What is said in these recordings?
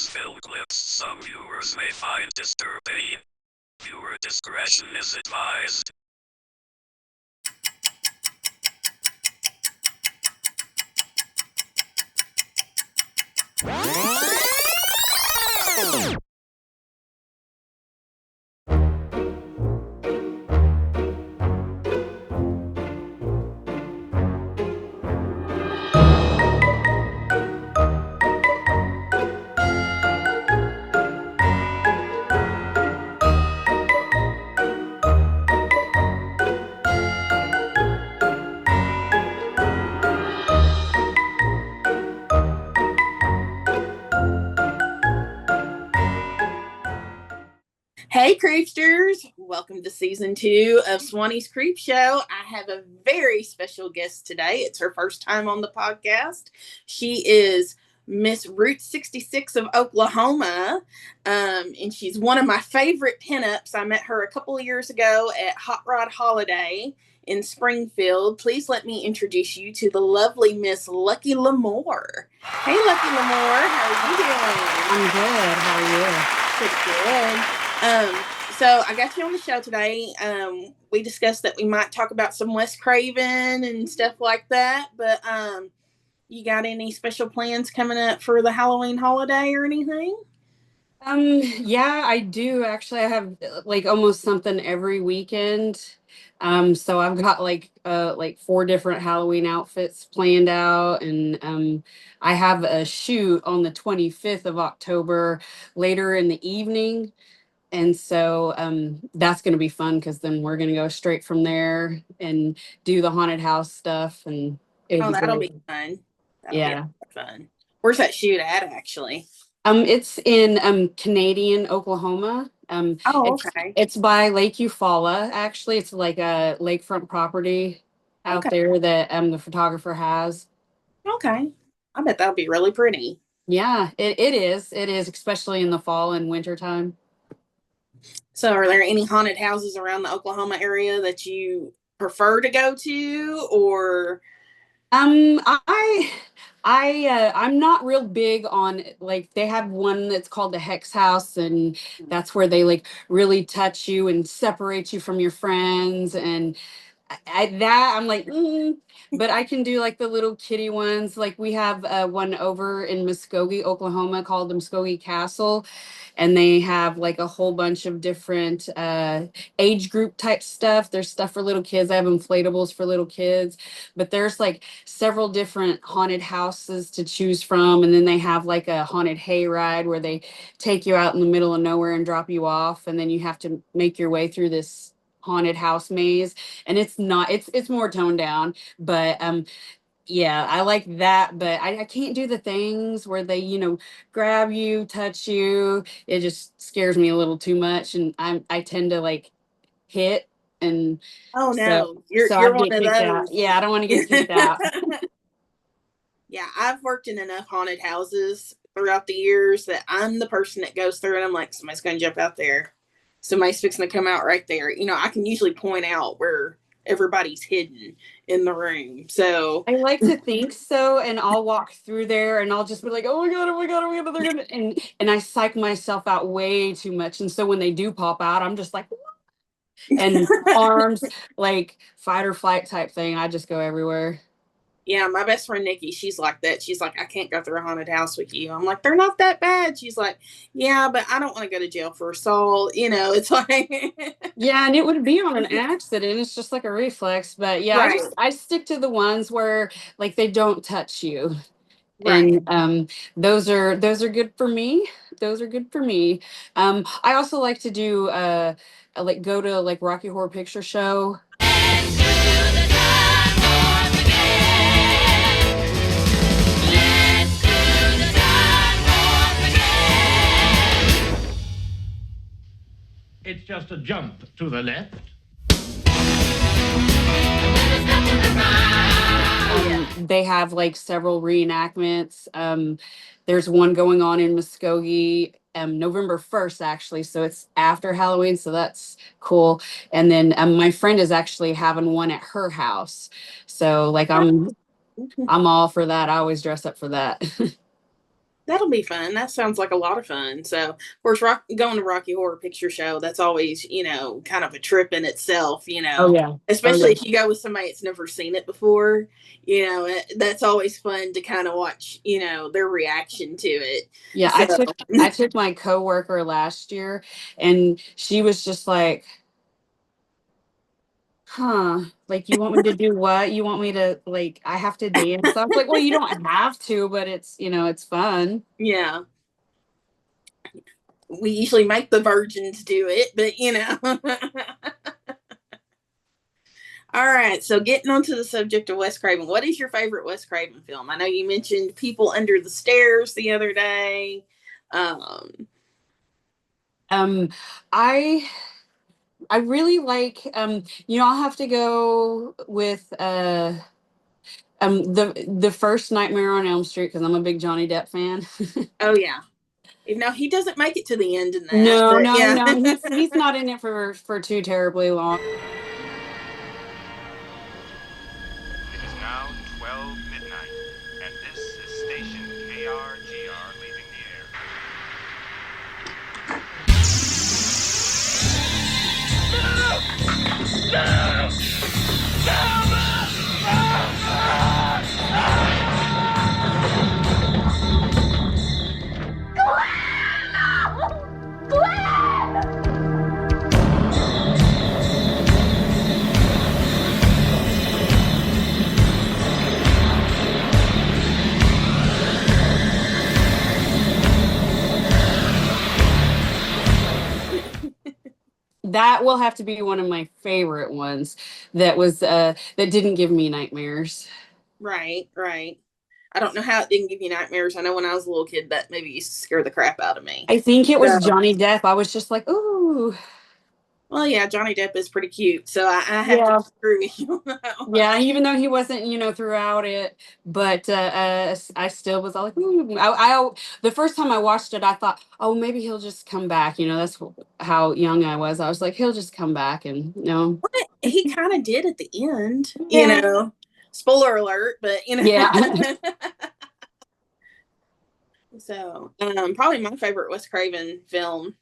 filled clips some viewers may find disturbing. Viewer discretion is advised. Hey, Creepsters! Welcome to season 2 of Swannie's Creepshow. I have a very special guest today. It's her first time on the podcast. She is Miss Route 66 of Oklahoma, and she's one of my favorite pinups. I met her a couple of years ago at Hot Rod Holiday in Springfield. Please let me introduce you to the lovely Miss Lucky Lamore. Hey, Lucky Lamore, how are you doing? I'm good. How are you? Pretty good. So I got you on the show today. We discussed that we might talk about some Wes Craven and stuff like that, but you got any special plans coming up for the Halloween holiday or anything? Yeah, I do. Actually, I have like almost something every weekend. So I've got like 4 different Halloween outfits planned out, and I have a shoot on the 25th of October later in the evening. And so that's going to be fun because then we're going to go straight from there and do the haunted house stuff, and it'll Oh, be that'll great. be fun. That'll be Yeah. fun. Where's that shoot at, actually? It's in Canadian Oklahoma. Oh, It's okay. it's by Lake Eufaula, actually. It's like a lakefront property out Okay. there that the photographer has. Okay. I bet that'll be really pretty. Yeah, it is. It is, especially in the fall and winter time. So, are there any haunted houses around the Oklahoma area that you prefer to go to, or? Um, I I'm not real big on, like, they have one that's called the Hex House, and that's where they like really touch you and separate you from your friends, and I'm like, but I can do like the little kitty ones. Like we have one over in Muskogee, Oklahoma, called the Muskogee Castle, and they have like a whole bunch of different age group type stuff. There's stuff for little kids. I have inflatables for little kids, but there's like several different haunted houses to choose from, and then they have like a haunted hayride where they take you out in the middle of nowhere and drop you off, and then you have to make your way through this haunted house maze. And it's more toned down, but yeah, I like that, but I can't do the things where they, grab you, touch you. It just scares me a little too much, and I tend to like hit, and Oh so no, you're so you're I'd one get of kicked out. those. Yeah, I don't want to get kicked out. Yeah, I've worked in enough haunted houses throughout the years that I'm the person that goes through and I'm like, somebody's going to jump out there. Somebody's fixing to come out right there. I can usually point out where everybody's hidden in the room. So, I like to think so, and I'll walk through there, and I'll just be like, "Oh my god, oh my god, oh my god, they're gonna," and I psych myself out way too much, and so when they do pop out, I'm just like, and arms like fight or flight type thing. I just go everywhere. yeah, my best friend Nikki, she's like that. She's like, I can't go through a haunted house with you. I'm like, they're not that bad. She's like, yeah, but I don't want to go to jail for assault. It's like, Yeah, and it would be on an accident. It's just like a reflex. But yeah, I right, just I stick to the ones where like they don't touch you. right. And those are good for me. Those are good for me. I also like to do like go to like Rocky Horror Picture Show. It's just a jump to the left. They have like several reenactments. There's one going on in Muskogee, November 1st, actually. So it's after Halloween. So that's cool. And then my friend is actually having one at her house. So like I'm all for that. I always dress up for that. That'll be fun. That sounds like a lot of fun. So, of course, going to Rocky Horror Picture Show, that's always, kind of a trip in itself, Oh yeah. especially if you go with somebody that's never seen it before, that's always fun to kind of watch, their reaction to it. Yeah, So, I took my coworker last year, and she was just like, huh, like, you want me to do what? You want me to, like, I have to dance? I was like, well, you don't have to, but it's, it's fun. yeah, we usually make the virgins do it, but. All right, so getting onto the subject of Wes Craven, what is your favorite Wes Craven film? I know you mentioned People Under the Stairs the other day. I really like, I'll have to go with the first Nightmare on Elm Street, because I'm a big Johnny Depp fan. Oh yeah, even though he doesn't make it to the end in that. No, but yeah. no, he's not in it for too terribly long. It is now 12 midnight, and this is station KRGR leaving the air. That will have to be one of my favorite ones that didn't give me nightmares. Right. I don't know how it didn't give you nightmares. I know when I was a little kid that maybe used to scare the crap out of me. I think it was So, Johnny Depp. I was just like, ooh. well, yeah, Johnny Depp is pretty cute, so I have to agree with you on that one. Yeah, even though he wasn't, throughout it, but I still was all like, ooh. The first time I watched it, I thought, oh, maybe he'll just come back. That's how young I was. I was like, he'll just come back, and no. But he kind of did at the end, Yeah. Spoiler alert, but Yeah. So, probably my favorite Wes Craven film. Of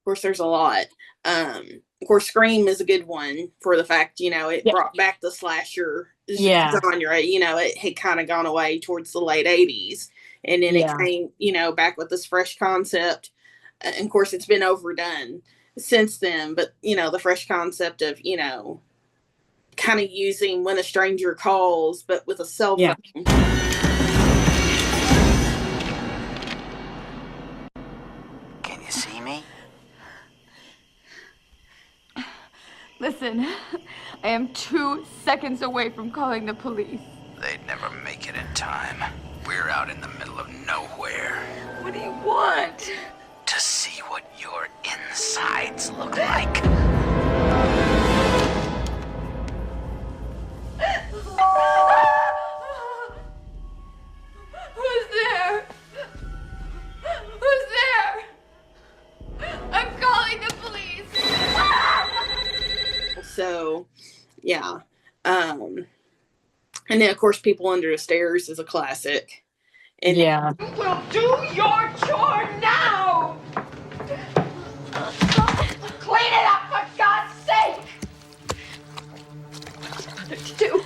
course, there's a lot. Of course, Scream is a good one for the fact, it brought back the slasher genre. It had kind of gone away towards the late 80s. And then it came, back with this fresh concept. And of course, it's been overdone since then. But, the fresh concept of, kind of using When a Stranger Calls, but with a cell phone. Can you see me? Listen, I am 2 seconds away from calling the police. They'd never make it in time. We're out in the middle of nowhere. What do you want? To see what your insides look like. Who's there? Who's there? I'm calling the police. So, yeah. And then, of course, People Under the Stairs is a classic. And yeah. Well, do your chore now! Clean it up, for God's sake! What did you do?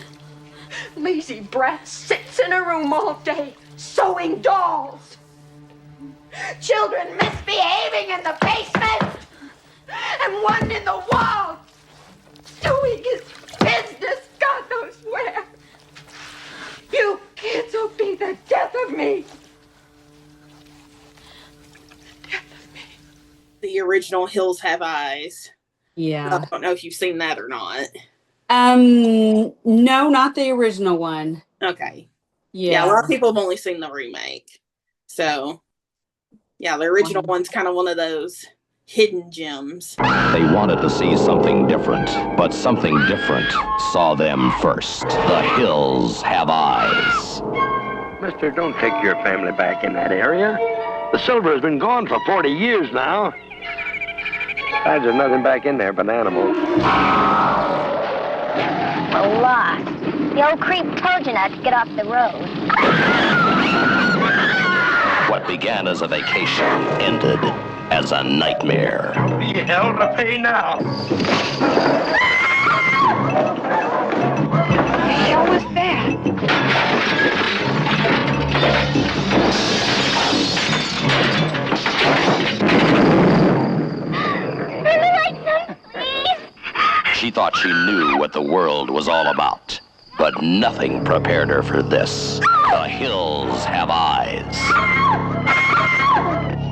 Lazy brat sits in a room all day, sewing dolls. Children misbehaving in the basement, and one in the wall, doing his business, God knows where. You kids will be the death of me. The death of me. the original Hills Have Eyes. Yeah. I don't know if you've seen that or not. No, not the original one. Okay. Yeah. A lot of people have only seen the remake. So, yeah, the original one's kind of one of those hidden gems. They wanted to see something different, but something different saw them first. The Hills Have Eyes. Mister, don't take your family back in that area. The silver has been gone for 40 years now. Besides, there's nothing back in there but animals. We're lost. The old creep told you not to get off the road. What began as a vacation ended as a nightmare. Hell to pay now. What the hell was that? Turn the lights on, please. She thought she knew what the world was all about, but nothing prepared her for this. The hills have eyes.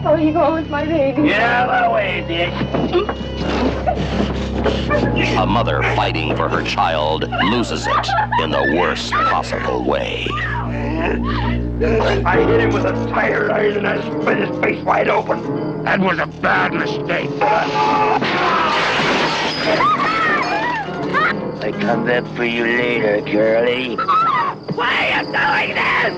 Oh, you going with my baby? Get out of the way, Dick. A mother fighting for her child loses it in the worst possible way. I hit him with a tire iron and I split his face wide open. That was a bad mistake. I come back for you later, girlie. Why are you doing this?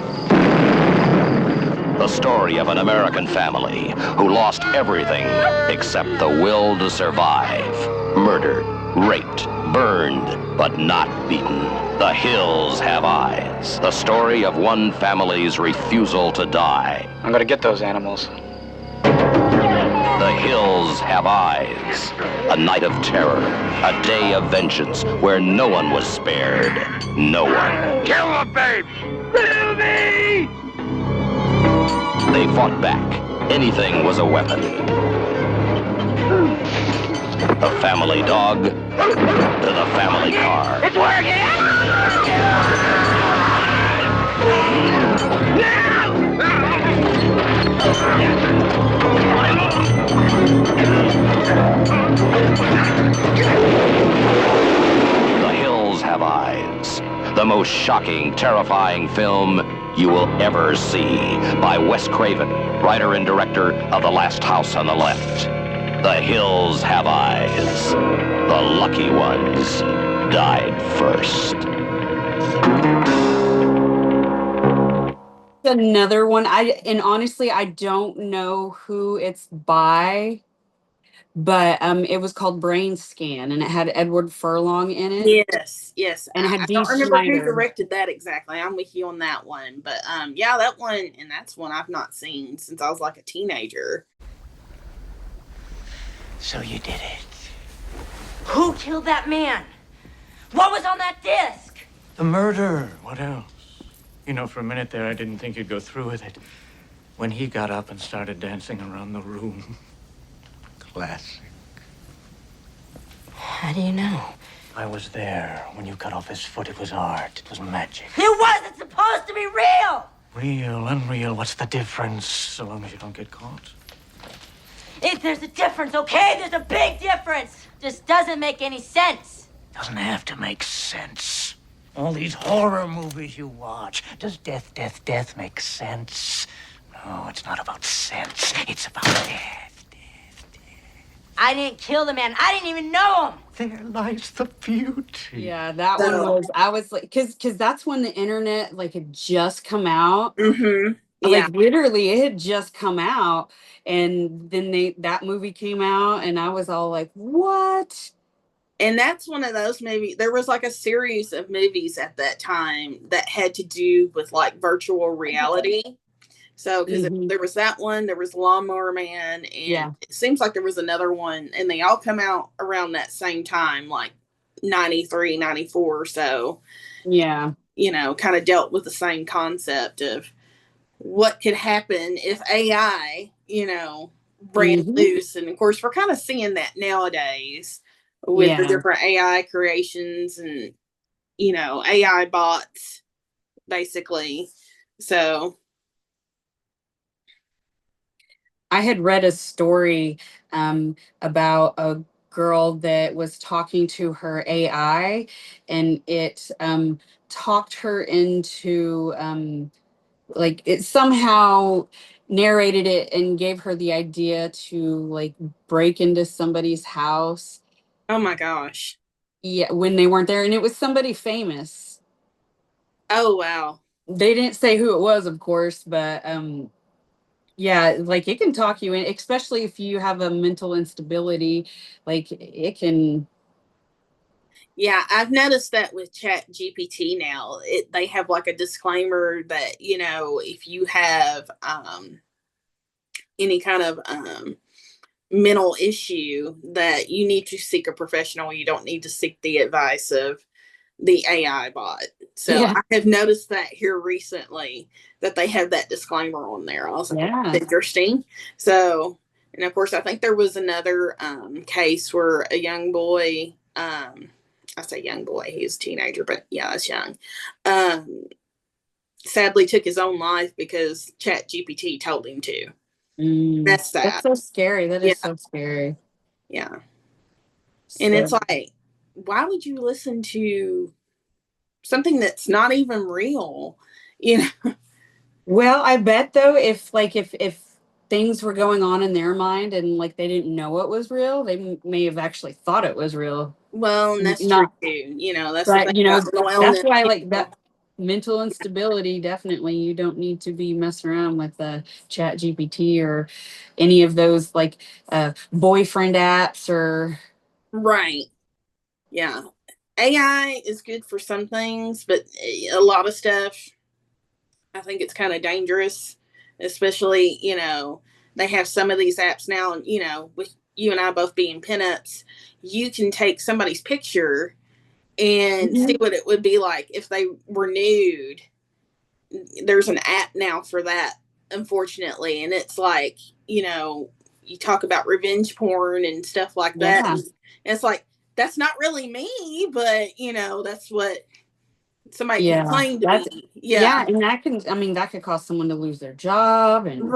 The story of an American family who lost everything except the will to survive. Murdered, raped, burned, but not beaten. The hills have eyes. The story of one family's refusal to die. I'm gonna get those animals. The hills have eyes. A night of terror. A day of vengeance where no one was spared. No one. Kill the babe! Kill me! They fought back. Anything was a weapon. The family dog to the family car. It's The Hills Have Eyes. The most shocking, terrifying film you will ever see, by Wes Craven, writer and director of The Last House on the Left. The Hills Have Eyes. The lucky ones died first. Another one. Honestly, I don't know who it's by, but it was called Brainscan, and it had Edward Furlong in it. Yes. And it had I Dee don't remember who Snider. directed that exactly. I'm with you on that one. But yeah, that one, and that's one I've not seen since I was like a teenager. So you did it. Who killed that man? What was on that disc? The murder. What else? You know, for a minute there, I didn't think you'd go through with it. When he got up and started dancing around the room. Classic. How do you know? I was there. When you cut off his foot, it was art. It was magic. It wasn't supposed to be real! Real, unreal, what's the difference? So long as you don't get caught. If there's a difference, okay? There's a big difference. Just doesn't make any sense. Doesn't have to make sense. All these horror movies you watch. Does death make sense? No, it's not about sense. It's about death. I didn't kill the man. I didn't even know him. There lies the beauty. Yeah, that one was. I was like, because that's when the internet like had just come out. Mm-hmm. Like literally, it had just come out, and then that movie came out, and I was all like, "What?" And that's one of those movies. There was like a series of movies at that time that had to do with like virtual reality. So, because there was that one, there was Lawnmower Man, and it seems like there was another one, and they all come out around that same time, like 93, 94 or so. Yeah. You know, kind of dealt with the same concept of what could happen if AI, you know, ran loose. And of course, we're kind of seeing that nowadays with the different AI creations and, you know, AI bots, basically. So I had read a story about a girl that was talking to her AI, and it talked her into like it somehow narrated it and gave her the idea to like break into somebody's house. Oh my gosh. Yeah, when they weren't there, and it was somebody famous. Oh wow. They didn't say who it was, of course, but yeah, like it can talk you in, especially if you have a mental instability, like it can. Yeah, I've noticed that with Chat GPT now. They have like a disclaimer that, you know, if you have any kind of mental issue, that you need to seek a professional. You don't need to seek the advice of the AI bot. So I have noticed that here recently, that they have that disclaimer on there. I was like, that's interesting. So, and of course, I think there was another case where a young boy, I say young boy, he was a teenager, but yeah, that's young, sadly took his own life because ChatGPT told him to. That's sad. That's so scary. That is so scary. Yeah. And it's like, why would you listen to something that's not even real? You know? Well, I bet though, if things were going on in their mind and like they didn't know it was real, they may have actually thought it was real. Well, and that's true too. You know, that's but, the thing you know, about that's why like that mental instability, definitely you don't need to be messing around with Chat GPT or any of those like boyfriend apps or right. Yeah. AI is good for some things, but a lot of stuff, I think it's kind of dangerous, especially, you know, they have some of these apps now, and, you know, with you and I both being pinups, you can take somebody's picture and see what it would be like if they were nude. There's an app now for that, unfortunately. And it's like, you know, you talk about revenge porn and stuff like that. And it's like, that's not really me, but, you know, that's what somebody can claim to be. Yeah. And that could cause someone to lose their job and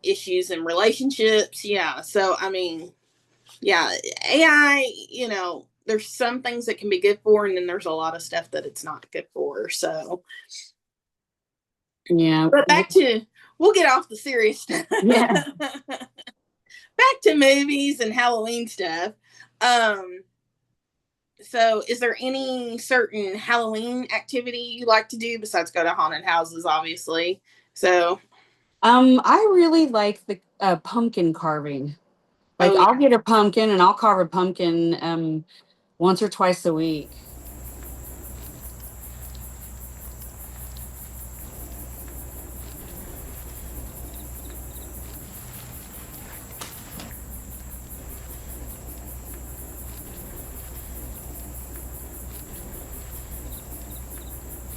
issues in relationships. Yeah. So, I mean, yeah, AI, you know, there's some things that can be good for, and then there's a lot of stuff that it's not good for. So, yeah. But we'll get off the serious stuff. Yeah. Back to movies and Halloween stuff. So is there any certain Halloween activity you like to do besides go to haunted houses, obviously? So, I really like the pumpkin carving. Like I'll get a pumpkin and I'll carve a pumpkin once or twice a week.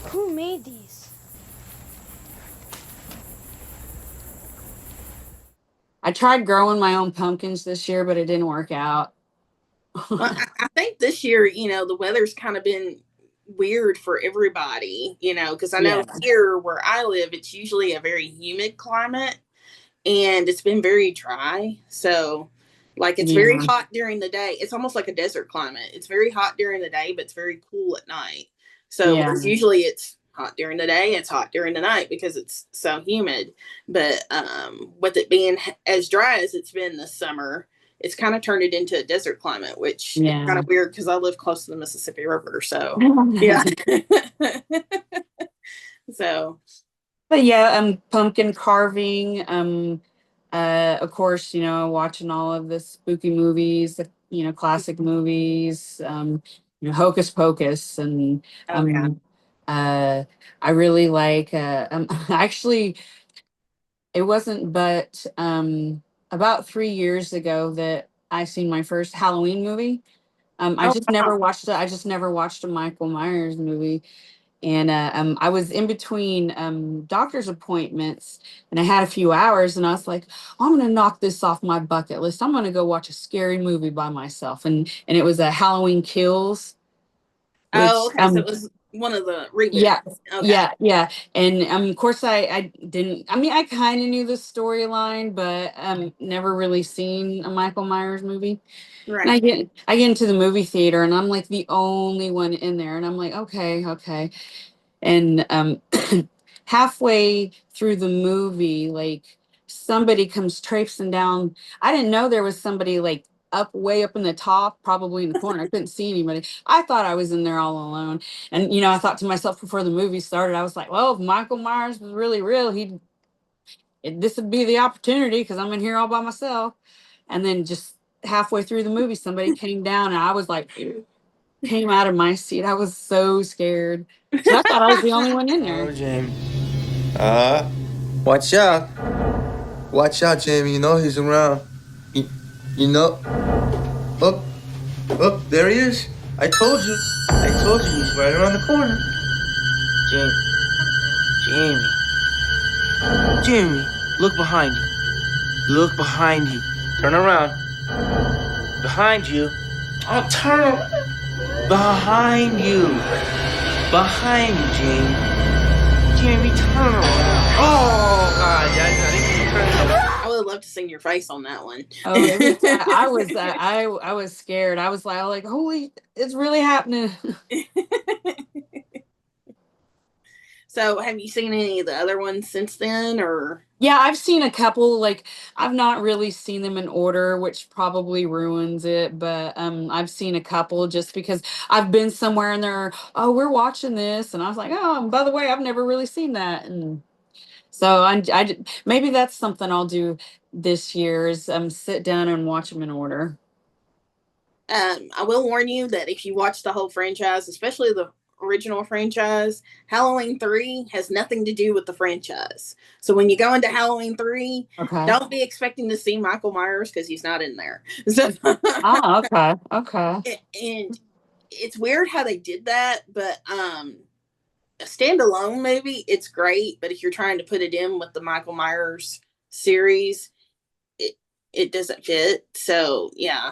Who made these? I tried growing my own pumpkins this year, but it didn't work out. Well, I think this year, you know, the weather's kind of been weird for everybody, you know, because I know here where I live, it's usually a very humid climate and it's been very dry. So, like, it's very hot during the day. It's almost like a desert climate. It's very hot during the day, but it's very cool at night. So, usually it's hot during the day, it's hot during the night because it's so humid. But with it being as dry as it's been this summer, it's kind of turned it into a desert climate, which is kind of weird because I live close to the Mississippi River. So, yeah. So, but yeah, pumpkin carving, of course, you know, watching all of the spooky movies, you know, classic movies, you know, Hocus Pocus, and I really like actually it wasn't but about 3 years ago that I seen my first Halloween movie. I just never watched a Michael Myers movie. And I was in between doctor's appointments, and I had a few hours, and I was like, oh, I'm going to knock this off my bucket list. I'm going to go watch a scary movie by myself. And it was a Halloween Kills. Which, so it was one of the reboots. Yeah. And of course, I didn't. I mean, I kind of knew the storyline, but never really seen a Michael Myers movie. Right. And I get into the movie theater, and I'm like the only one in there, and I'm like, okay. And halfway through the movie, like somebody comes traipsing down. I didn't know there was somebody like way up in the top, probably in the corner. I couldn't see anybody. I thought I was in there all alone. And, you know, I thought to myself before the movie started, I was like, well, if Michael Myers was really real, this would be the opportunity because I'm in here all by myself. And then just halfway through the movie, somebody came down and I was like, came out of my seat. I was so scared. So I thought I was the only one in there. Hello, Jim. Watch out. Watch out, Jamie. You know he's around. You know. Oh, there he is. I told you. He's right around the corner. Jamie, look behind you. Look behind you. Turn around. Behind you. Oh, turn around. Behind you. Behind you, Jamie. Jamie, turn around. Oh, God. I didn't even turn around. I would love to sing your face on that one. Oh, I was scared. I was like, holy, it's really happening. So have you seen any of the other ones since then, or? Yeah, I've seen a couple. Like, I've not really seen them in order, which probably ruins it. But I've seen a couple just because I've been somewhere and they're, oh, we're watching this, and I was like, oh, and by the way, I've never really seen that, and so maybe that's something I'll do this year is sit down and watch them in order. I will warn you that if you watch the whole franchise, especially the original franchise, Halloween 3 has nothing to do with the franchise. So when you go into Halloween 3, don't be expecting to see Michael Myers because he's not in there. So, okay. And it's weird how they did that, but a standalone movie, it's great. But if you're trying to put it in with the Michael Myers series, it doesn't fit. So yeah.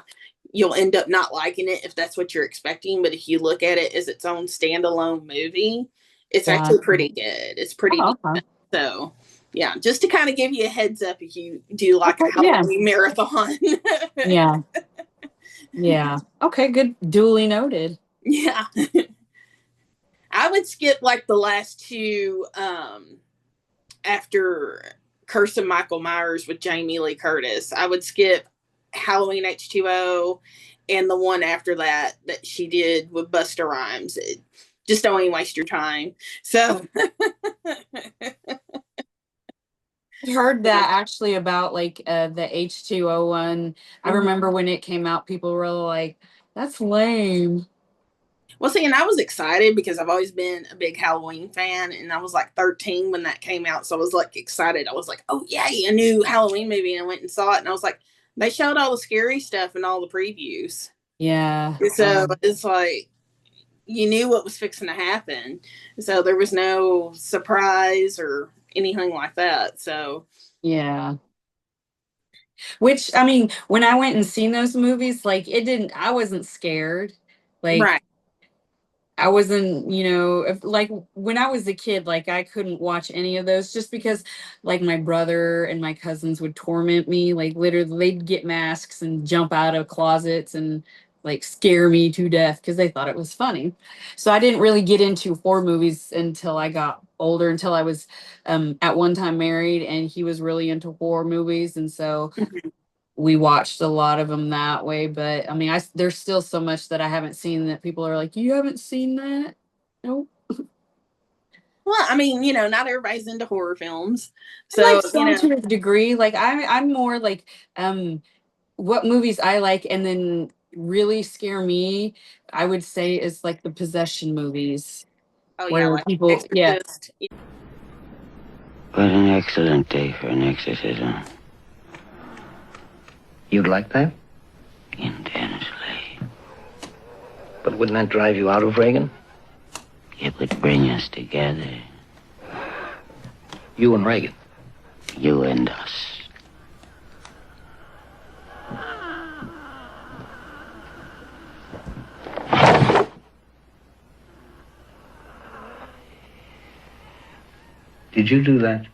You'll end up not liking it if that's what you're expecting. But if you look at it as its own standalone movie, it's actually pretty good. It's pretty decent. So, yeah, just to kind of give you a heads up if you do like a Halloween marathon. Yeah. Okay, good. Duly noted. Yeah. I would skip like the last two after Curse of Michael Myers with Jamie Lee Curtis. I would skip Halloween H2O and the one after that she did with Busta Rhymes. Just don't even waste your time. So I heard that actually about like the H2O one. I remember when it came out, people were like, that's lame. Well, see, and I was excited because I've always been a big Halloween fan, and I was like 13 when that came out, so I was like excited. I was like, oh yay, a new Halloween movie, and I went and saw it, and I was like, they showed all the scary stuff in all the previews. Yeah. So it's like, you knew what was fixing to happen. So there was no surprise or anything like that. So. Yeah. Which, I mean, when I went and seen those movies, like I wasn't scared. Like, right. I wasn't, like when I was a kid, like I couldn't watch any of those just because like my brother and my cousins would torment me. Like literally they'd get masks and jump out of closets and like scare me to death because they thought it was funny. So I didn't really get into horror movies until I got older, until I was at one time married and he was really into horror movies. And so we watched a lot of them that way, but I mean, there's still so much that I haven't seen that people are like, you haven't seen that? Nope. Well, I mean, not everybody's into horror films. So, like some to a degree, like I'm more like, what movies I like and then really scare me, I would say is like the possession movies. Oh yeah, like people, Exorcist. Yeah. What an excellent day for an exorcism. You'd like that? Intensely. But wouldn't that drive you out of Reagan? It would bring us together. You and Reagan? You and us. Did you do that?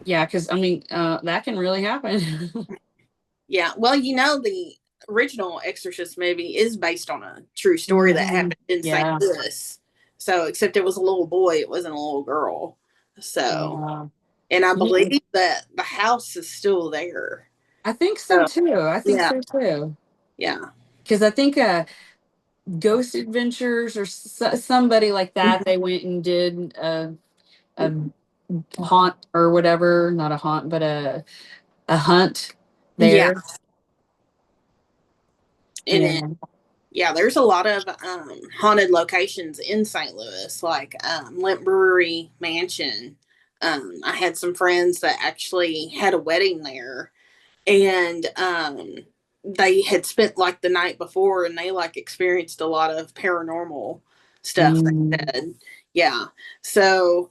Yeah, because I mean, that can really happen. Yeah, well, the original Exorcist movie is based on a true story that happened in St. Louis. So, except it was a little boy, it wasn't a little girl. So, and I believe that the house is still there. I think so too. I think so too. Yeah, because I think Ghost Adventures or somebody like that, they went and did a haunt or whatever, not a haunt, but a hunt there. And Yeah, there's a lot of haunted locations in St. Louis, like Limp Brewery Mansion. I had some friends that actually had a wedding there, and they had spent like the night before, and they like experienced a lot of paranormal stuff. They said, yeah. So,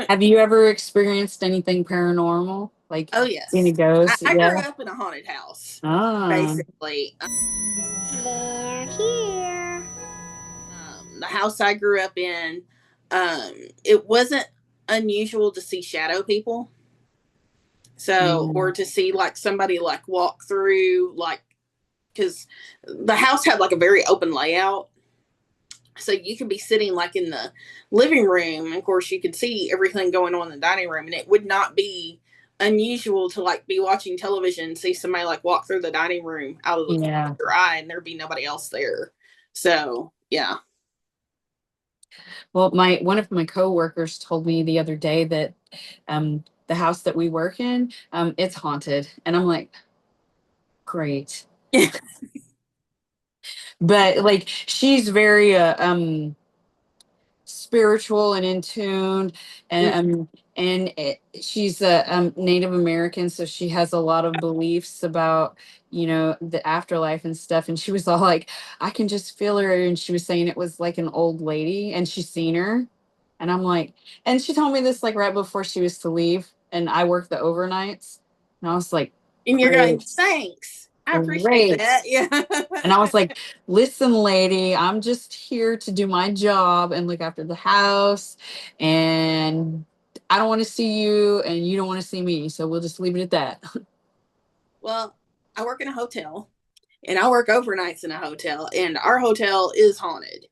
Have you ever experienced anything paranormal? Like, oh yes, any ghosts? I Yeah. grew up in a haunted house, Ah. basically. They're here. The house I grew up in, it wasn't unusual to see shadow people. So, or to see like somebody like walk through, like, because the house had like a very open layout. So you could be sitting like in the living room. And of course, you could see everything going on in the dining room, and it would not be unusual to like be watching television and see somebody like walk through the dining room out of the corner of your eye, and there'd be nobody else there. So, yeah. Well, one of my coworkers told me the other day that the house that we work in, it's haunted, and I'm like, great. But like, she's very spiritual and in tune, and she's a Native American, so she has a lot of beliefs about, you know, the afterlife and stuff. And she was all like, I can just feel her, and she was saying it was like an old lady, and she's seen her. And I'm like, and she told me this like right before she was to leave, and I work the overnights, and I was like, and you're going, great. thanks, I appreciate Great. that. Yeah. And I was like, listen, lady, I'm just here to do my job and look after the house. And I don't want to see you, and you don't want to see me. So we'll just leave it at that. Well, I work in a hotel, and I work overnights in a hotel, and our hotel is haunted.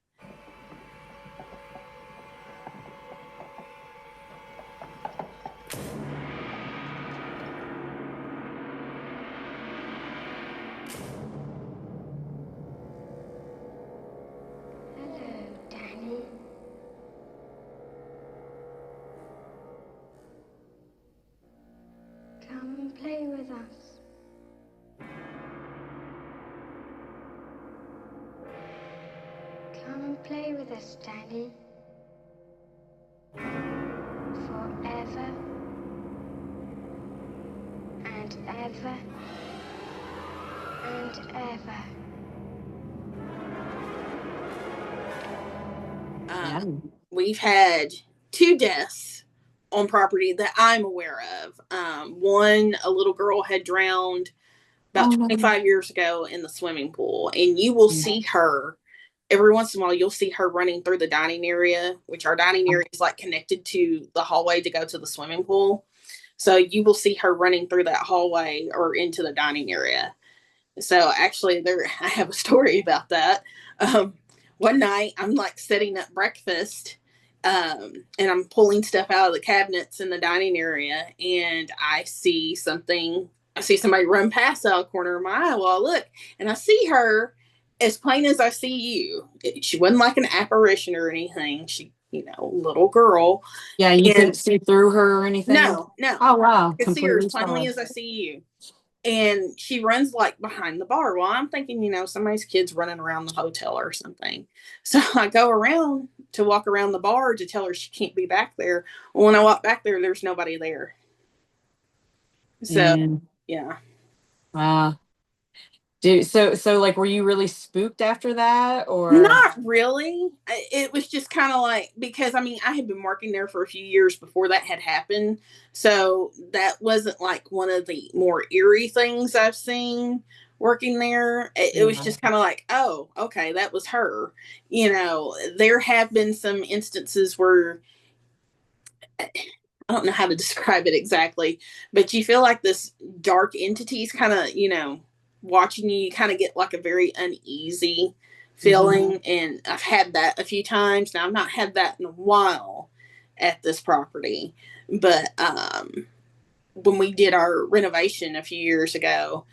Come and play with us. Come and play with us, Danny. Forever and ever and ever. We've had 2 deaths on property that I'm aware of. One, a little girl had drowned about 25 years ago in the swimming pool, and you will see her every once in a while. You'll see her running through the dining area, which our dining area is like connected to the hallway to go to the swimming pool. So you will see her running through that hallway or into the dining area. So actually, I have a story about that. One night, I'm like setting up breakfast, and I'm pulling stuff out of the cabinets in the dining area, and I see something. I see somebody run past out of the corner of my eye. Well, I look, and I see her as plain as I see you. She wasn't like an apparition or anything. She, you know, little girl. Yeah, you couldn't see through her or anything? No. Oh, wow. I could see her as Completely plainly as I see you. And she runs like behind the bar. Well, I'm thinking, you know, somebody's kid's running around the hotel or something. So I go around to walk around the bar to tell her she can't be back there. Well, when I walk back there, there's nobody there. So, yeah. Wow. So like, were you really spooked after that, or not really? It was just kind of like, because I mean, I had been working there for a few years before that had happened, so that wasn't like one of the more eerie things I've seen working there. It was just kind of like, oh, okay, that was her. You know, there have been some instances where I don't know how to describe it exactly, but you feel like this dark entity's kind of, you know, watching you. You kind of get like a very uneasy feeling. And I've had that a few times. Now, I've not had that in a while at this property, but when we did our renovation a few years ago,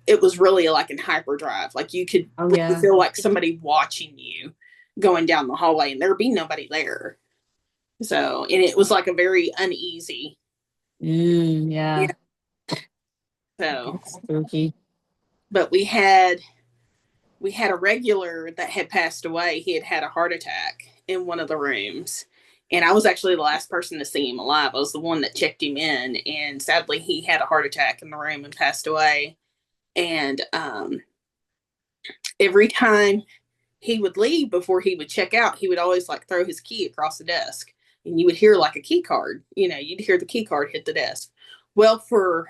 it was really like in hyperdrive. Like you could really feel like somebody watching you going down the hallway, and there'd be nobody there. So, and it was like a very uneasy. So spooky. But we had we had a regular that had passed away. He had had a heart attack in one of the rooms. And I was actually the last person to see him alive. I was the one that checked him in. And sadly, he had a heart attack in the room and passed away. And every time he would leave before he would check out, he would always like throw his key across the desk. And you would hear like a key card. You know, you'd hear the key card hit the desk. Well, for,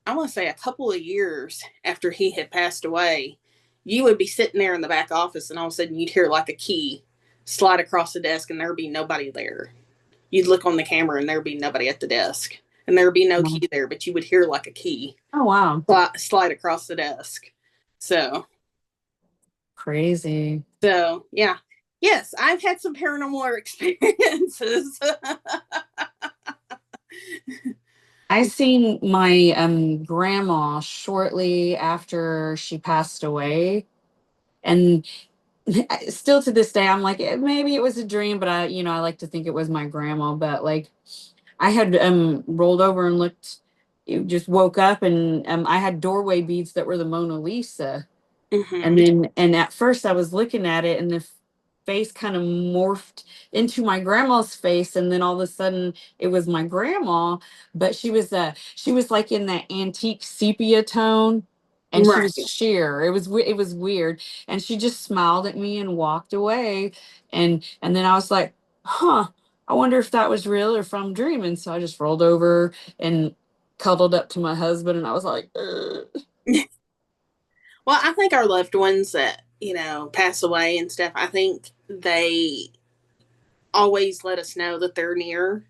I want to say a couple of years after he had passed away, you would be sitting there in the back office and all of a sudden you'd hear like a key slide across the desk and there'd be nobody there. You'd look on the camera and there'd be nobody at the desk and there'd be no key there, but you would hear like a key. Oh, wow. Slide across the desk. So. Crazy. So, yeah. Yes, I've had some paranormal experiences. I seen my grandma shortly after she passed away, and still to this day, I'm like, maybe it was a dream, but I like to think it was my grandma. But like, I had rolled over and looked, just woke up, and I had doorway beads that were the Mona Lisa, and at first I was looking at it, and the face kind of morphed into my grandma's face, and then all of a sudden it was my grandma, but she was like in that antique sepia tone, and she was sheer. It was weird, and she just smiled at me and walked away, and then I was like, huh, I wonder if that was real or if I'm dreaming. So I just rolled over and cuddled up to my husband, and I was like, well, I think our loved ones that pass away and stuff, I think they always let us know that they're near.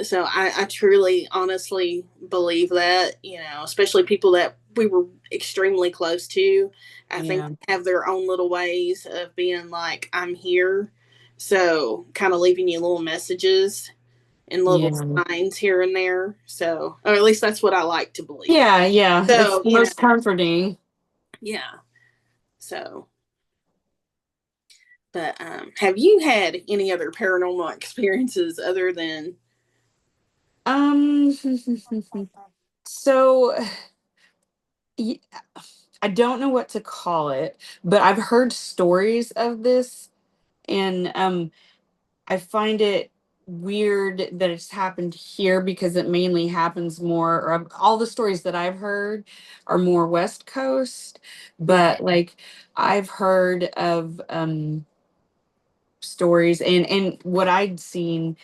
So I truly, honestly believe that, especially people that we were extremely close to, I think they have their own little ways of being like, I'm here. So kind of leaving you little messages and little signs here and there. So, or at least that's what I like to believe. Yeah. So, it's most comforting. Yeah. So, but have you had any other paranormal experiences other than? So I don't know what to call it, but I've heard stories of this, and I find it weird that it's happened here because it mainly happens more, or all the stories that I've heard are more West Coast, but like I've heard of stories, and what I'd seen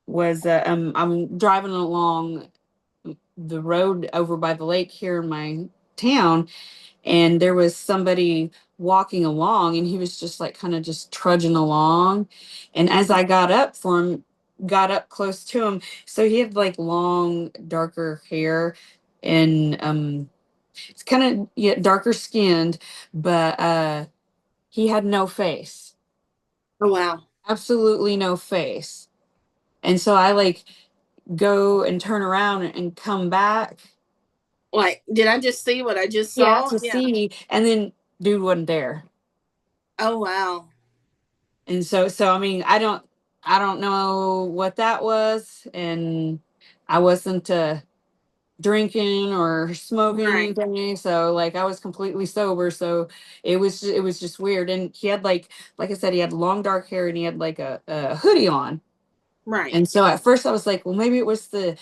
was I'm driving along the road over by the lake here in my town, and there was somebody walking along, and he was just like kind of just trudging along, and as I got up close to him, so he had like long darker hair, and it's kind of darker skinned, but he had no face. Oh wow. Absolutely no face. And so I like go and turn around and come back. Like, did I just see what I just saw? Yeah, see, and then dude wasn't there. Oh wow. And so I mean, I don't know what that was, and I wasn't drinking or smoking anything, so like I was completely sober, so it was just weird. And he had like I said, he had long dark hair, and he had like a hoodie on. Right. And so at first I was like, well, maybe it was the,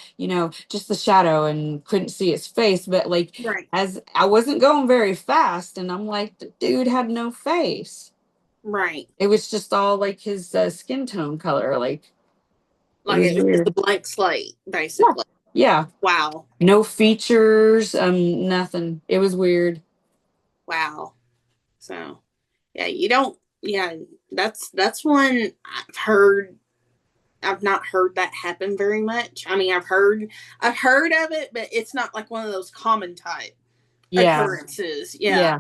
just the shadow, and couldn't see his face. But like, as I wasn't going very fast, and I'm like, the dude had no face. Right. It was just all like his skin tone color. Like it was the blank slate, basically. Yeah. Wow. No features, nothing. It was weird. Wow. So, that's one I've heard. I've not heard that happen very much. I mean, I've heard of it, but it's not like one of those common type occurrences. Yeah.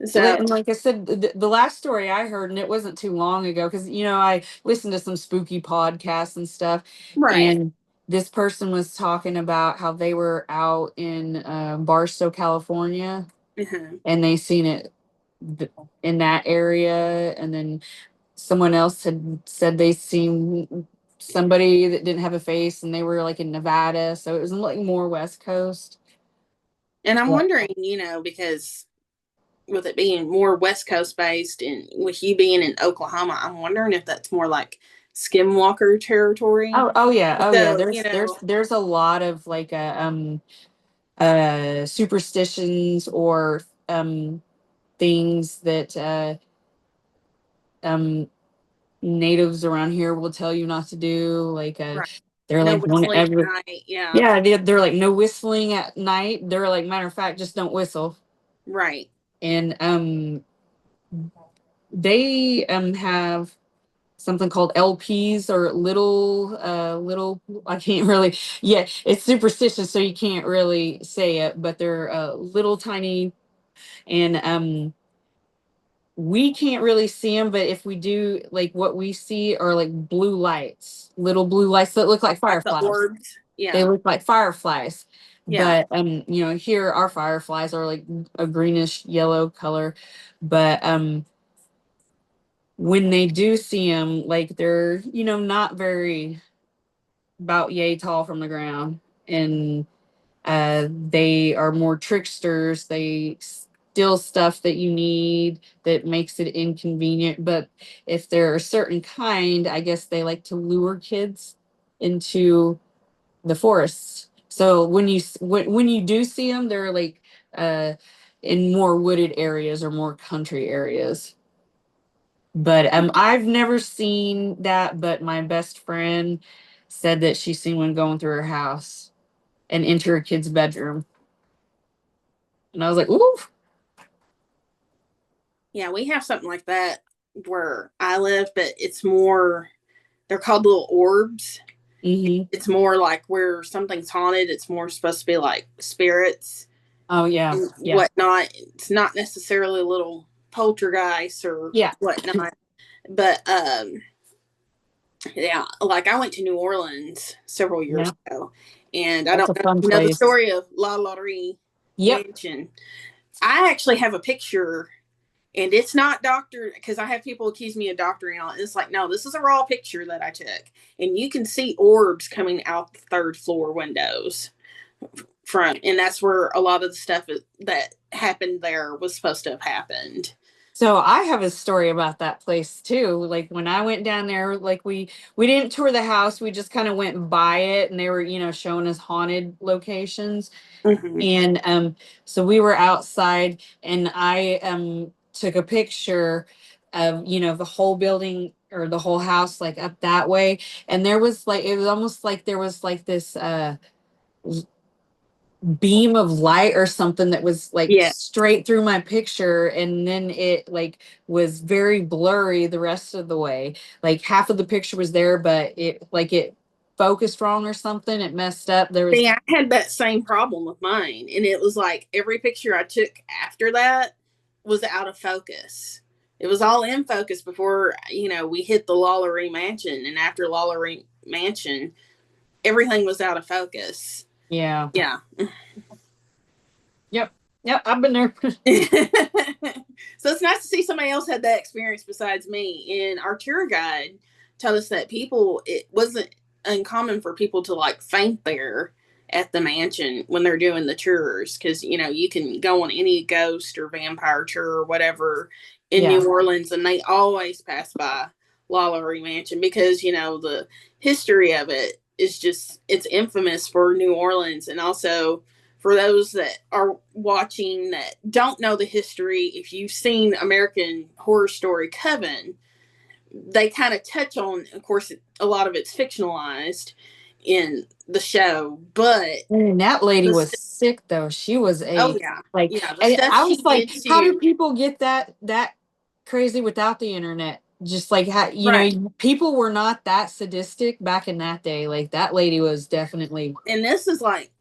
So, and like I said, the last story I heard, and it wasn't too long ago, because I listened to some spooky podcasts and stuff, and this person was talking about how they were out in Barstow, California, and they seen it in that area, and then someone else had said they seen somebody that didn't have a face, and they were like in Nevada, so it was like more West Coast. And I'm wondering, because with it being more West Coast based, and with you being in Oklahoma, I'm wondering if that's more like skinwalker territory. Oh yeah. Oh yeah. So, There's a lot of like superstitions or things that um natives around here will tell you not to do. Like right. they're No like don't whistling at ever. night. Yeah. Yeah, they're like no whistling at night. They're like, matter of fact, just don't whistle. Right. And they have something called LPs or little, I can't really, yeah, it's superstitious, so you can't really say it, but they're little tiny, and we can't really see them, but if we do, like what we see are like blue lights, little blue lights that look like Like the fireflies. orbs. They Yeah. look like fireflies. Yeah. But here our fireflies are like a greenish yellow color. But when they do see them, like they're, not very, about yay tall from the ground. And they are more tricksters. They steal stuff that you need that makes it inconvenient. But if they're a certain kind, I guess they like to lure kids into the forests. So when you do see them, they're like in more wooded areas or more country areas. But I've never seen that, but my best friend said that she's seen one going through her house and enter a kid's bedroom. And I was like, ooh. Yeah, we have something like that where I live, but it's more, they're called little orbs. Mm-hmm. It's more like where something's haunted, it's more supposed to be like spirits. Oh, yeah. And Yeah. whatnot. It's not necessarily a little poltergeist or whatnot. But yeah, like I went to New Orleans several years ago, and I That's don't a fun know, you know the place. story of La Loterie Mansion. I actually have a picture, and it's not doctored, because I have people accuse me of doctoring on it. It's like, no, this is a raw picture that I took, and you can see orbs coming out the third floor windows from, and that's where a lot of the stuff that happened there was supposed to have happened. So I have a story about that place too. Like when I went down there, like we didn't tour the house, we just kind of went by it, and they were, showing us haunted locations. Mm-hmm. And so we were outside, and I took a picture of, the whole building or the whole house, like up that way. And there was like, it was almost like there was like this beam of light or something that was like straight through my picture, and then it like was very blurry the rest of the way. Like half of the picture was there, but it focused wrong or something. It messed up. There was I had that same problem with mine, and it was like every picture I took after that was out of focus. It was all in focus before we hit the Lollery Mansion, and after Lollery Mansion, everything was out of focus. Yeah. Yep. I've been there. So it's nice to see somebody else had that experience besides me. And our tour guide told us that it wasn't uncommon for people to like faint there at the mansion when they're doing the tours, because you can go on any ghost or vampire tour or whatever in New Orleans, and they always pass by Lollery Mansion because the history of it is just, it's infamous for New Orleans. And also for those that are watching that don't know the history, if you've seen American Horror Story Coven, they kind of touch on, of course, a lot of it's fictionalized in the show, but that lady was sick though. She was I was like, how do people get that crazy without the internet? Just like how people were not that sadistic back in that day. Like that lady was definitely. And this is like,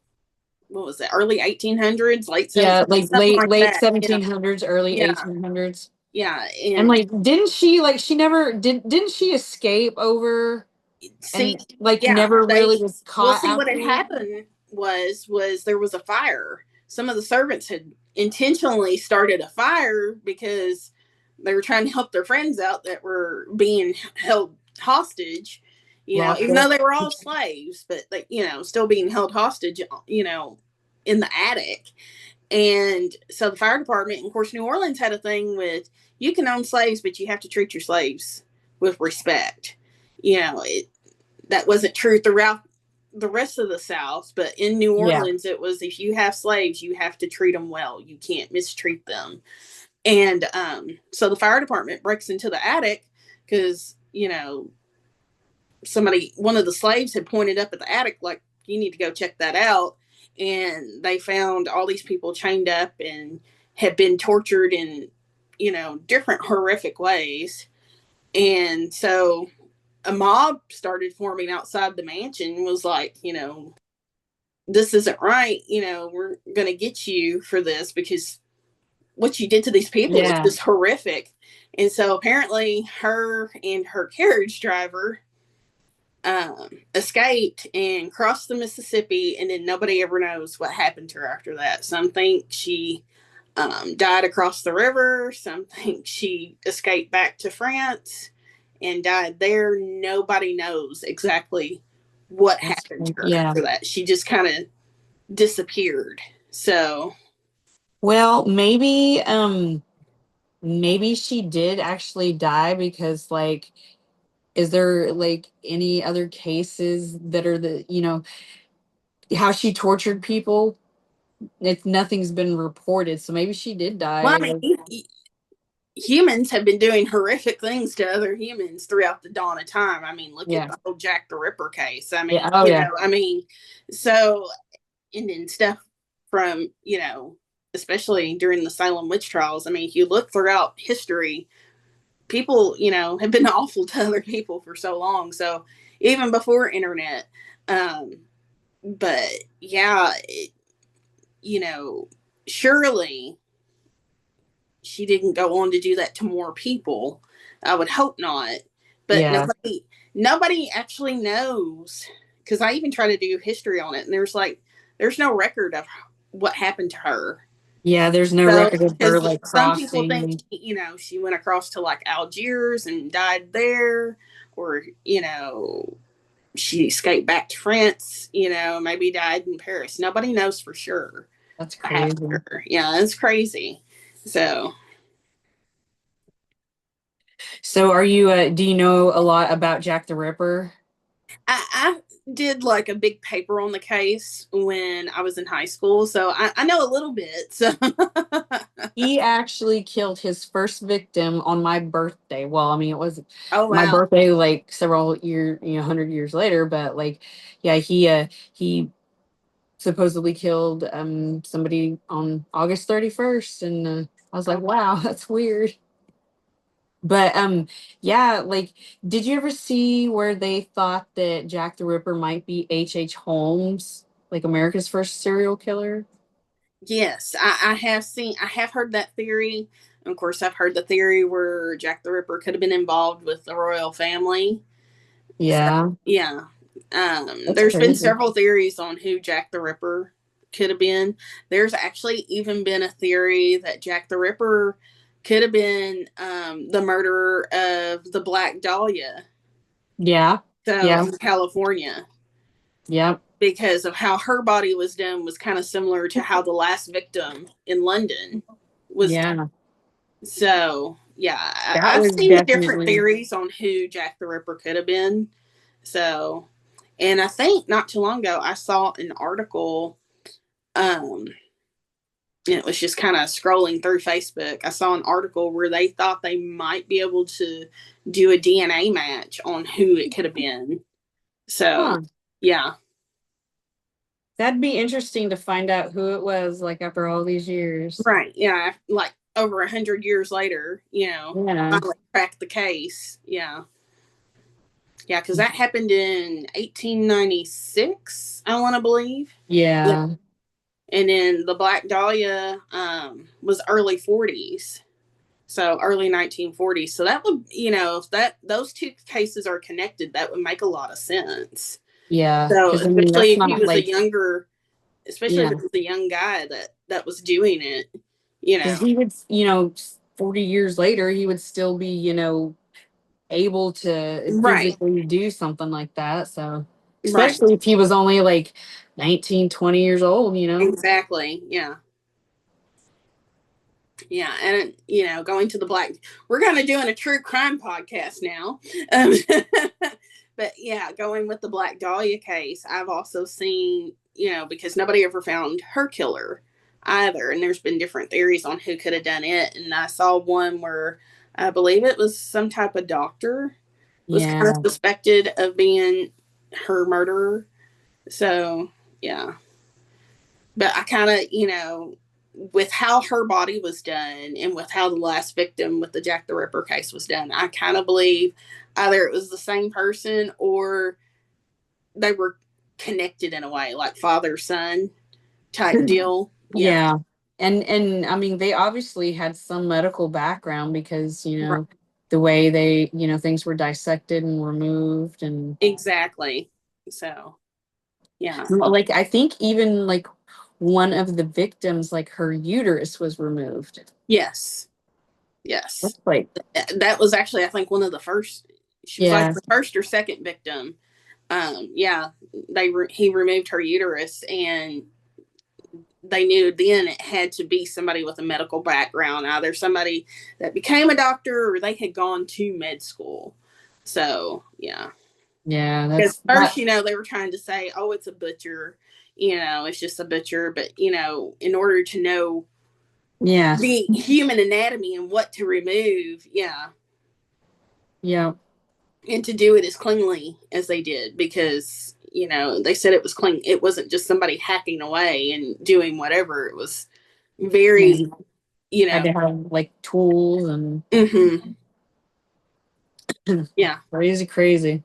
what was it, early 1800s, late 1700s? Yeah, like late 1700s, early 1800s. Yeah, and like didn't she escape over? See, and never really was caught. Well, see, what had happened was there was a fire. Some of the servants had intentionally started a fire because they were trying to help their friends out that were being held hostage. Even though they were all slaves, but they, still being held hostage, in the attic. And so the fire department, and of course, New Orleans had a thing with you can own slaves, but you have to treat your slaves with respect. That wasn't true throughout the rest of the South, but in New Orleans, it was if you have slaves, you have to treat them well. You can't mistreat them. And so the fire department breaks into the attic because, one of the slaves had pointed up at the attic, like, you need to go check that out. And they found all these people chained up and had been tortured in, different horrific ways. And so a mob started forming outside the mansion, was like, this isn't right. We're going to get you for this because what you did to these people was just horrific. And so apparently her and her carriage driver escaped and crossed the Mississippi, and then nobody ever knows what happened to her after that. Some think she died across the river. Some think she escaped back to France and died there. Nobody knows exactly what happened to her after that. She just kind of disappeared. So, well, maybe she did actually die because, like, is there like any other cases that are how she tortured people? Nothing's been reported, so maybe she did die. Well, I mean, humans have been doing horrific things to other humans throughout the dawn of time. I mean, look at the whole Jack the Ripper case. I mean, so, and then stuff from, especially during the Salem witch trials. I mean, if you look throughout history, people, have been awful to other people for so long. So even before internet, but yeah, surely she didn't go on to do that to more people. I would hope not, but nobody actually knows, because I even try to do history on it, and there's no record of what happened to her. Yeah, there's no record of her like crossing. Some people think, she went across to like Algiers and died there, or she escaped back to France. Maybe died in Paris. Nobody knows for sure. That's crazy. Yeah, it's crazy. So are you? Do you know a lot about Jack the Ripper? I did like a big paper on the case when I was in high school, so I know a little bit. So he actually killed his first victim on my birthday. Well, I mean, it was my birthday like several years, 100 years later, but like, yeah, he supposedly killed somebody on August 31st, and I was like, wow, that's weird. But yeah, like, did you ever see where they thought that Jack the Ripper might be H.H. Holmes, like America's first serial killer? Yes, I have heard that theory. Of course, I've heard the theory where Jack the Ripper could have been involved with the royal family. Yeah. So, yeah. There's been several theories on who Jack the Ripper could have been. There's actually even been a theory that Jack the Ripper could have been the murderer of the Black Dahlia. Yeah. In California. Yep. Because of how her body was done was kind of similar to how the last victim in London was done. So, yeah, I've seen the different theories on who Jack the Ripper could have been. So, and I think not too long ago, I saw an article, it was just kind of scrolling through Facebook. I saw an article where they thought they might be able to do a DNA match on who it could have been. So, yeah. That'd be interesting to find out who it was, like, after all these years. Right. Yeah. Like over 100 years later, finally cracked the case. Yeah. Yeah. Because that happened in 1896, I want to believe. Yeah. And then the Black Dahlia was early 40s. So early 1940s. So that would, if those two cases are connected, that would make a lot of sense. Yeah. So especially if he was a younger, especially if it was a young guy that was doing it, Because he would, 40 years later, he would still be, able to physically do something like that. So especially if he was only like 19, 20 years old, Exactly. Yeah. Yeah, and going to the black. We're kind of doing a true crime podcast now, um, but yeah, going with the Black Dahlia case. I've also seen, because nobody ever found her killer either, and there's been different theories on who could have done it. And I saw one where I believe it was some type of doctor was kind of suspected of being her murderer. So yeah, but I kind of, with how her body was done and with how the last victim with the Jack the Ripper case was done, I kind of believe either it was the same person or they were connected in a way, like father son type deal. Yeah. And I mean, they obviously had some medical background because, Right. the way they, things were dissected and removed and Exactly. So, yeah. like I think even like one of the victims, like her uterus was removed. Yes. That's like that was actually, I think, one of the first. She was like the first or second victim. He removed her uterus, and they knew then it had to be somebody with a medical background, either somebody that became a doctor or they had gone to med school. So that's first, they were trying to say, oh, it's a butcher, it's just a butcher, but in order to know the human anatomy and what to remove, and to do it as cleanly as they did, because they said it was clean. It wasn't just somebody hacking away and doing whatever. It was very had to have like tools and crazy.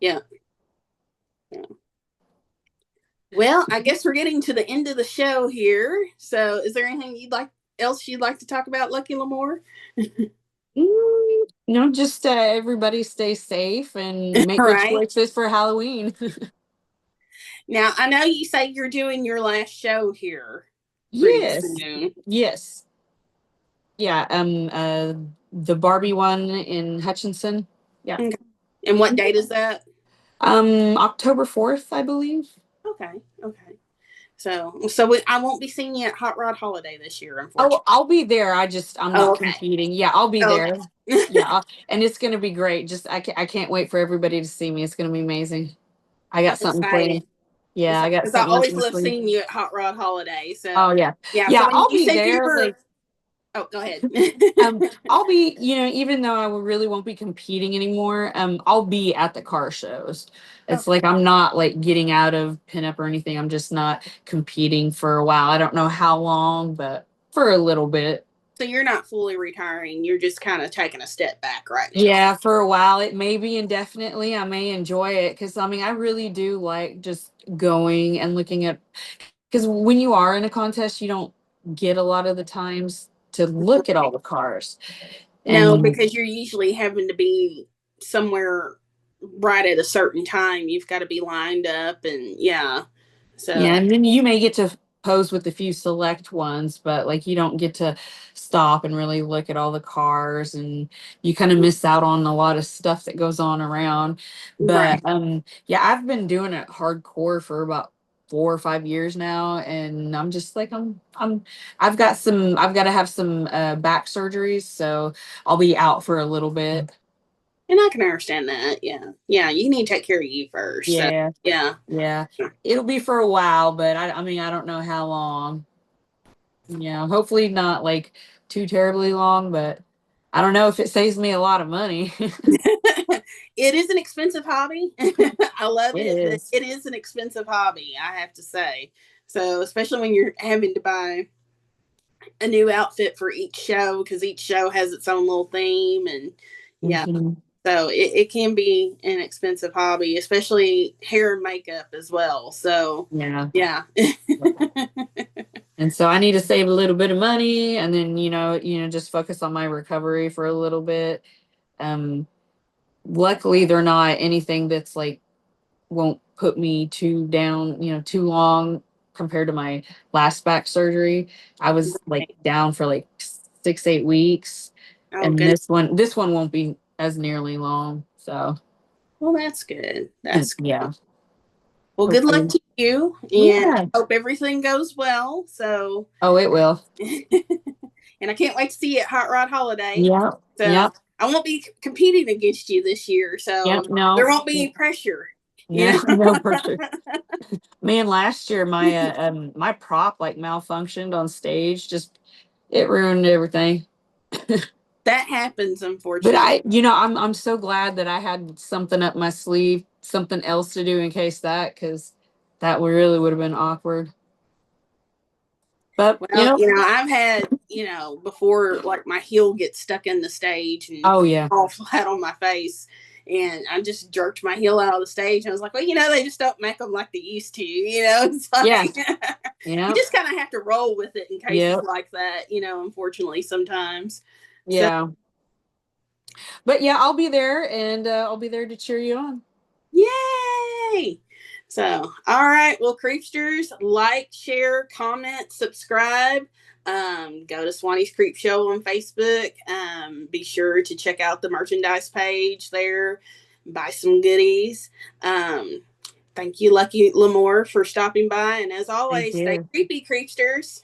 Yeah. Well, I guess we're getting to the end of the show here. So is there anything else you'd like to talk about, Lucky Lamore? No, just everybody stay safe and make good choices for Halloween. Now, I know you say you're doing your last show here. Yes. Soon. Yes. Yeah. The Barbie one in Hutchinson. Yeah. Okay. And what date is that? October 4th, I believe. Okay. So I won't be seeing you at Hot Rod Holiday this year, unfortunately. Oh, I'll be there. I'm not competing. Yeah, I'll be there. Yeah, and it's gonna be great. I can't wait for everybody to see me. It's gonna be amazing. I got something planned. Yeah, I got something. I always love seeing you at Hot Rod Holiday. So yeah. So I'll be there. Oh, go ahead. I'll be, even though I really won't be competing anymore, I'll be at the car shows. It's like I'm not like getting out of pinup or anything. I'm just not competing for a while. I don't know how long, but for a little bit. So you're not fully retiring. You're just kind of taking a step back right now. Yeah, for a while. It may be indefinitely. I may enjoy it because I really do like just going and looking at, because when you are in a contest, you don't get a lot of the times to look at all the cars. No, because you're usually having to be somewhere right at a certain time. You've got to be lined up, and and then you may get to pose with a few select ones, but like you don't get to stop and really look at all the cars, and you kind of miss out on a lot of stuff that goes on around. But I've been doing it hardcore for about 4 or 5 years now, and I'm just like I've got to have some back surgeries, so I'll be out for a little bit. And I can understand that. Yeah, you need to take care of you first. Yeah. So, yeah. It'll be for a while, but I don't know how long. Hopefully not like too terribly long, but I don't know if it saves me a lot of money. It is an expensive hobby. I love it. It is an expensive hobby, I have to say. So, especially when you're having to buy a new outfit for each show, because each show has its own little theme, and so it can be an expensive hobby, especially hair and makeup as well. So yeah. And so I need to save a little bit of money, and then just focus on my recovery for a little bit. Luckily, they're not anything that's like won't put me too long compared to my last back surgery. I was like down for like 6-8 weeks, and this one won't be as nearly long. So, well, that's good. That's good. Yeah. Well, good luck to you, and I hope everything goes well. So, it will. and I can't wait to see you at Hot Rod Holiday. Yep. So Yep. I won't be competing against you this year, so Yep. No. there won't be any pressure. No, no pressure. Man, last year my my prop like malfunctioned on stage. Just it ruined everything. That happens, But unfortunately. I'm so glad that I had something up my sleeve, something else to do in case because that really would have been awkward. But Well, I've had, before, like, my heel gets stuck in the stage and oh yeah, fall flat on my face, and I just jerked my heel out of the stage. And I was like, well, they just don't make them like they used to, It's like, you just kind of have to roll with it in cases like that, unfortunately sometimes. Yeah. But yeah, I'll be there, and I'll be there to cheer you on. Yay! So, all right. Well, Creepsters, like, share, comment, subscribe. Go to Swannie's Creepshow on Facebook. Be sure to check out the merchandise page there. Buy some goodies. Thank you, Lucky Lamore, for stopping by. And as always, stay creepy, Creepsters.